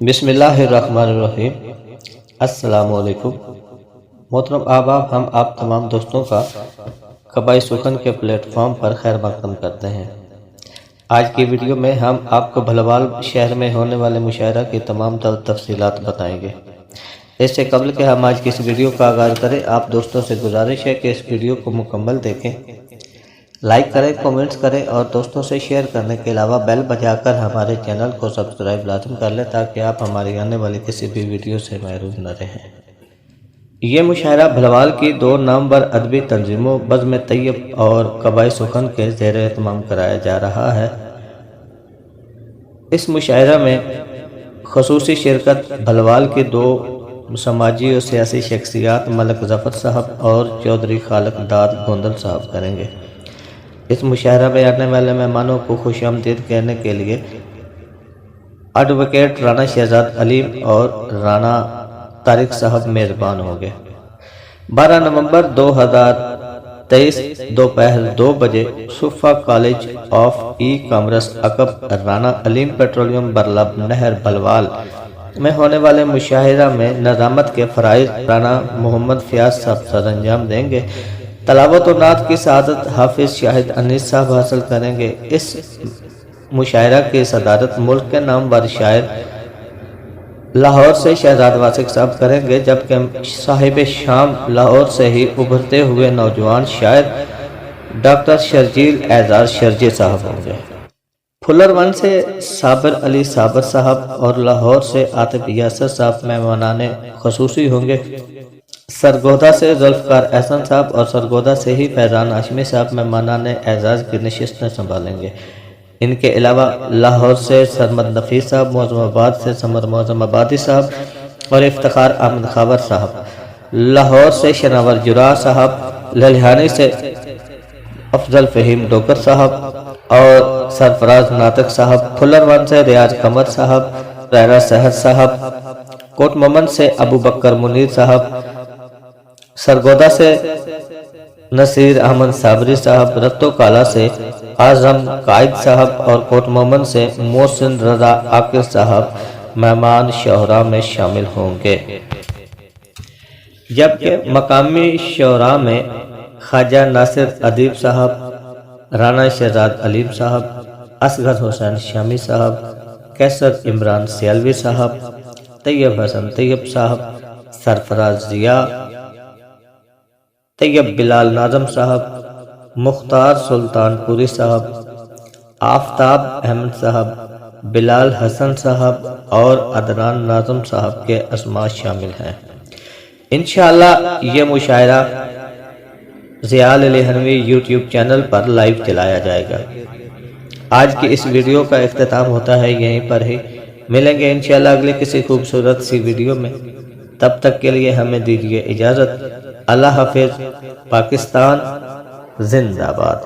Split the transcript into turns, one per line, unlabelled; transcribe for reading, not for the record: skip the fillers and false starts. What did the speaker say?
بسم اللہ الرحمن الرحیم۔ السلام علیکم محترم احباب، ہم آپ تمام دوستوں کا قبائل سخن کے پلیٹ فارم پر خیر مقدم کرتے ہیں۔ آج کی ویڈیو میں ہم آپ کو بھلوال شہر میں ہونے والے مشاعرہ کی تمام تفصیلات بتائیں گے۔ اس سے قبل کہ ہم آج کی اس ویڈیو کا آغاز کریں، آپ دوستوں سے گزارش ہے کہ اس ویڈیو کو مکمل دیکھیں، لائک کریں، کومنٹس کریں اور دوستوں سے شیئر کرنے کے علاوہ بیل بجا کر ہمارے چینل کو سبسکرائب لازم کر لیں تاکہ آپ ہماری آنے والی کسی بھی ویڈیو سے محروم نہ رہیں۔ یہ مشاعرہ بھلوال کی 2 نامور ادبی تنظیموں بزم طیب اور قبائل سخن کے زیر اہتمام کرایا جا رہا ہے۔ اس مشاعرہ میں خصوصی شرکت بھلوال کی 2 سماجی اور سیاسی شخصیات ملک ظفر صاحب اور چودھری خالق داد گوندل صاحب کریں گے۔ اس مشاعرہ میں آنے والے مہمانوں کو خوش آمدید کہنے کے لیے ایڈوکیٹ رانا شہزاد علیم اور رانا طارق صاحب میزبان ہوں گے۔ 12 نومبر 2023 دوپہر 2 بجے Safa college of e commerce عقب رانا علیم پیٹرولیم برلب نہر بھلوال میں ہونے والے مشاعرہ میں نظامت کے فرائض رانا محمد فیاض صاحب سر انجام دیں گے۔ تلاوت و نعت کی سعادت حافظ شاہد انیس صاحب حاصل کریں گے۔ اس مشاعرہ کی صدارت ملک کے نامور شاعر لاہور سے شہزاد واسق صاحب کریں گے، جبکہ صاحب شام لاہور سے ہی ابھرتے ہوئے نوجوان شاعر ڈاکٹر شرجیل اعزاز شرجی صاحب ہوں گے۔ پھلر ون سے صابر علی صابر صاحب اور لاہور سے عاطف یاسر صاحب مہمانان خصوصی ہوں گے۔ سرگودا سے ذوالفقار احسن صاحب اور سرگودا سے ہی فیضان ہاشمی صاحب مہمانان اعزاز کی نشستیں سنبھالیں گے۔ ان کے علاوہ لاہور سے سرمد نفیس صاحب، معظم آباد سے سمر معظم آبادی صاحب اور افتخار احمد خاور صاحب، لاہور سے شناور جراح صاحب، للیحانی سے افضل فہیم ڈوگر صاحب اور سرفراز ناطق صاحب، پھلر ون سے ریاض قمر صاحب، ریرا سہد صاحب، کوٹ مومن سے ابو بکر منیر صاحب، سرگودا سے نصیر احمد صابری صاحب، رتو کالا سے اعظم قائد صاحب اور کوٹ مومن سے محسن رضا عاقل صاحب مہمان شعراء میں شامل ہوں گے، جبکہ مقامی شعراء میں خواجہ ناصر ادیب صاحب، رانا شہزاد علیم صاحب، اصغر حسین شامی صاحب، کیسر عمران سیالوی صاحب، طیب حسن طیب صاحب، سرفراز ضیاء، طیب بلال ناظم صاحب، مختار سلطان پوری صاحب، آفتاب احمد صاحب، بلال حسن صاحب اور عدنان ناظم صاحب کے اسماء شامل ہیں۔ انشاءاللہ یہ مشاعرہ ضیاء للیحنوی یوٹیوب چینل پر لائیو چلایا جائے گا۔ آج کی اس ویڈیو کا اختتام ہوتا ہے یہیں پر ہی۔ ملیں گے انشاءاللہ اگلے کسی خوبصورت سی ویڈیو میں، تب تک کے لیے ہمیں دیجیے اجازت۔ اللہ حافظ۔ پاکستان زندہ باد۔